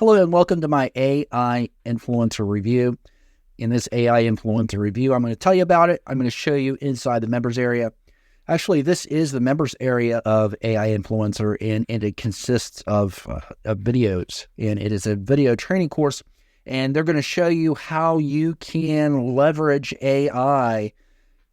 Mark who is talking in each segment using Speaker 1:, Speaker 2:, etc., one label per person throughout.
Speaker 1: Hello and welcome to my AI Influencer review. In this AI Influencer review, I'm going to tell you about it. I'm going to show you inside the members area. Actually, this is the members area of AI Influencer, and it consists of videos. And it is a video training course, and they're going to show you how you can leverage AI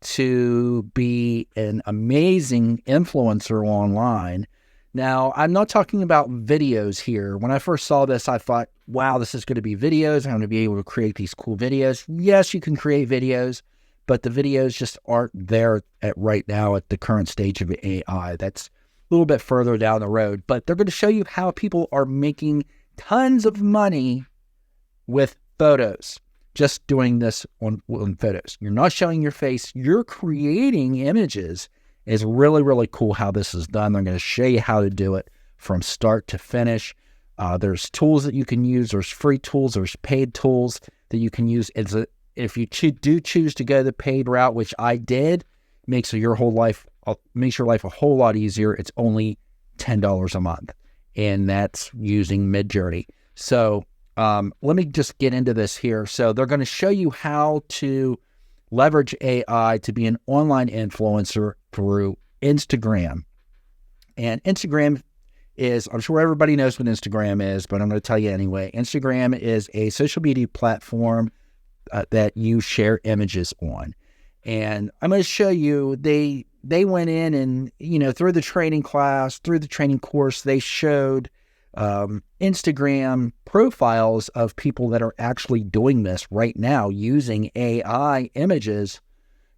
Speaker 1: to be an amazing influencer online. Now, I'm not talking about videos here. When I first saw this, I thought, wow, this is going to be videos. I'm going to be able to create these cool videos. Yes, you can create videos, but the videos just aren't there right now at the current stage of AI. That's a little bit further down the road. But they're going to show you how people are making tons of money with photos, just doing this on photos. You're not showing your face. You're creating images. It's really, really cool how this is done. They're going to show you how to do it from start to finish. There's tools that you can use. There's free tools. There's paid tools that you can use. If you do choose to go the paid route, which I did, makes your life a whole lot easier. It's only $10 a month, and that's using Midjourney. So let me just get into this here. So they're going to show you how to leverage AI to be an online influencer through Instagram. And Instagram is, I'm sure everybody knows what Instagram is, but I'm going to tell you anyway. Instagram is a social media platform that you share images on. And I'm going to show you, they went in and, through the training class, through the training course, they showed Instagram profiles of people that are actually doing this right now using AI images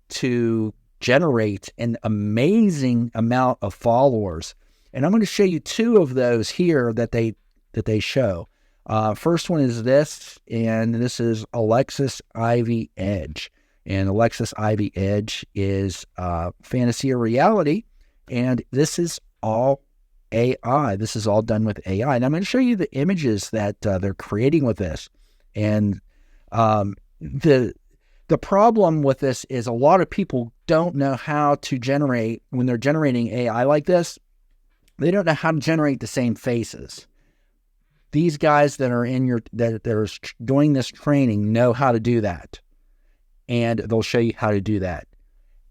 Speaker 1: to generate an amazing amount of followers. And I'm going to show you two of those here that they show. First one is this, and this is Alexis Ivy Edge. And Alexis Ivy Edge is fantasy or reality, and this is all AI. This is all done with AI. And I'm going to show you the images that they're creating with this. And the problem with this is a lot of people don't know how to generate, when they're generating AI like this, they don't know how to generate the same faces. These guys that are that are doing this training know how to do that. And they'll show you how to do that.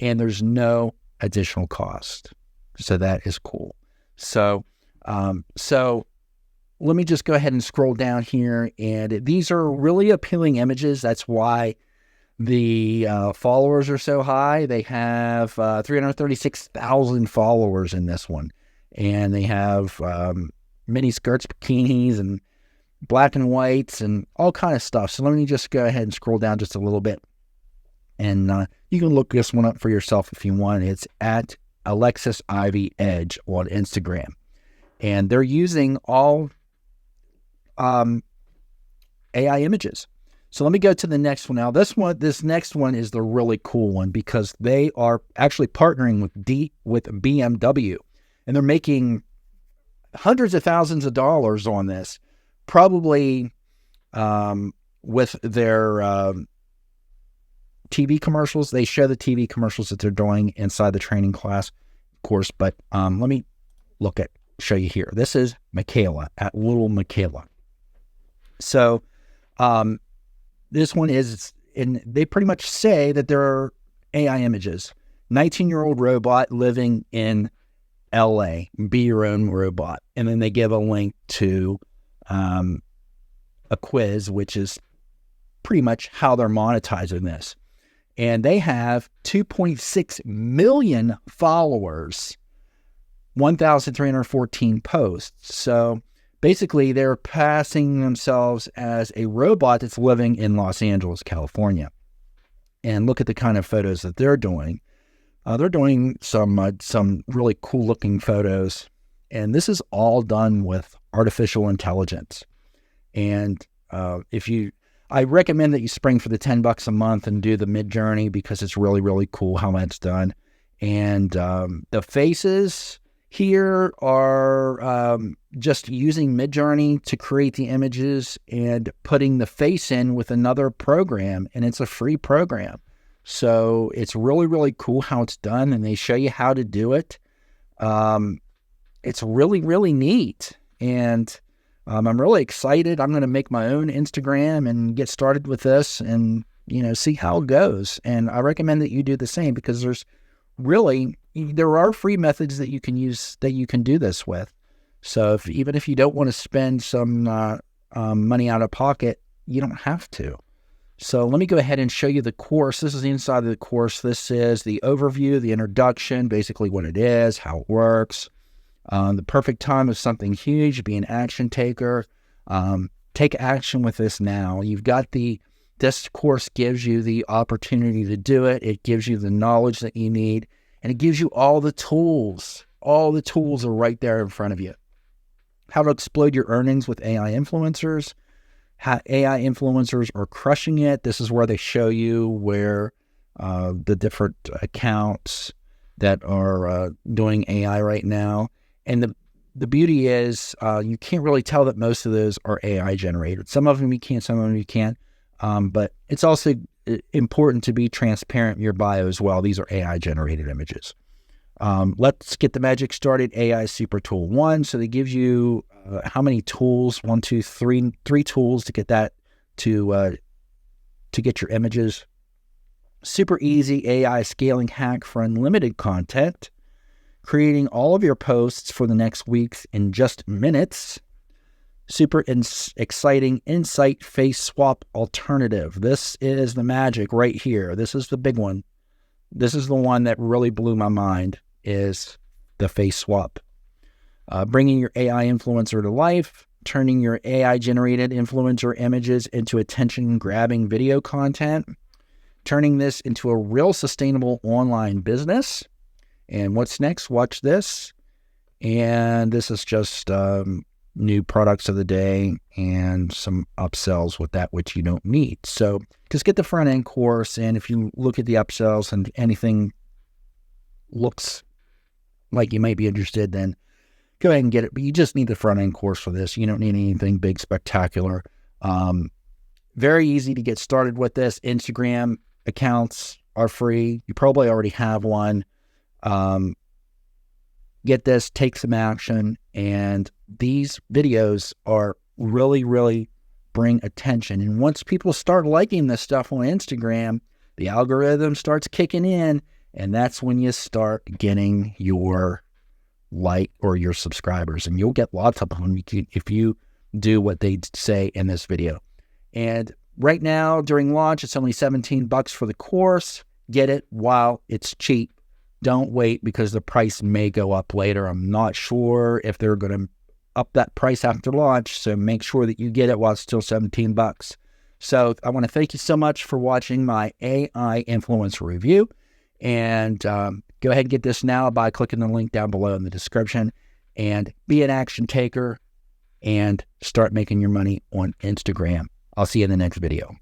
Speaker 1: And there's no additional cost. So that is cool. So let me just go ahead and scroll down here. And these are really appealing images. That's why the followers are so high. They have 336,000 followers in this one. And they have mini skirts, bikinis, and black and whites, and all kind of stuff. So let me just go ahead and scroll down just a little bit. And you can look this one up for yourself if you want. It's at Alexis Ivy Edge on Instagram. And they're using all AI images. So let me go to the next one now. This next one is the really cool one because they are actually partnering with BMW. And they're making hundreds of thousands of dollars on this, probably with their TV commercials. They show the TV commercials that they're doing inside the training class course. But let me show you here. This is Michaela at Little Michaela. So this one is, and they pretty much say that there are AI images. 19-year-old robot living in LA, be your own robot. And then they give a link to a quiz, which is pretty much how they're monetizing this. And they have 2.6 million followers, 1,314 posts. So basically they're passing themselves as a robot that's living in Los Angeles, California. And look at the kind of photos that they're doing. They're doing some really cool looking photos, and this is all done with artificial intelligence. And I recommend that you spring for the $10 a month and do the midjourney because it's really, really cool how that's done. And the faces here are just using midjourney to create the images and putting the face in with another program, and it's a free program. So it's really, really cool how it's done, and they show you how to do it. It's really, really neat. And I'm really excited. I'm going to make my own Instagram and get started with this and, see how it goes. And I recommend that you do the same because there are free methods that you can use that you can do this with. So even if you don't want to spend some money out of pocket, you don't have to. So let me go ahead and show you the course. This is the inside of the course. This is the overview, the introduction, basically what it is, how it works, the perfect time of something huge, be an action taker. Take action with this now. This course gives you the opportunity to do it. It gives you the knowledge that you need, and it gives you all the tools. All the tools are right there in front of you. How to explode your earnings with AI influencers. How AI influencers are crushing it. This is where they show you where the different accounts that are doing AI right now. And the beauty is you can't really tell that most of those are AI generated. Some of them you can, some of them you can't. But it's also important to be transparent in your bio as well. These are AI generated images. Let's get the magic started. AI Super Tool 1. So they give you how many tools? 1, 2, 3 tools to get that to get your images. Super easy AI scaling hack for unlimited content. Creating all of your posts for the next weeks in just minutes. Super exciting insight face swap alternative. This is the magic right here. This is the big one. This is the one that really blew my mind, is the face swap. Bringing your AI influencer to life, turning your AI-generated influencer images into attention-grabbing video content, turning this into a real sustainable online business. And what's next? Watch this. And this is just new products of the day and some upsells with that which you don't need. So just get the front end course, and if you look at the upsells and anything looks like you might be interested, then go ahead and get it. But you just need the front end course for this. You don't need anything big, spectacular. Very easy to get started with this. Instagram accounts are free. You probably already have one. Get this, take some action, and these videos are really bring attention. And once people start liking this stuff on Instagram, the algorithm starts kicking in, and that's when you start getting your like or your subscribers, and you'll get lots of them if you do what they say in this video. And right now during launch, it's only $17 for the course. Get it while it's cheap. Don't wait, because the price may go up later. I'm not sure if they're going to up that price after launch, so make sure that you get it while it's still $17. So I want to thank you so much for watching my AI influencer review, and go ahead and get this now by clicking the link down below in the description, and be an action taker and start making your money on Instagram. I'll see you in the next video.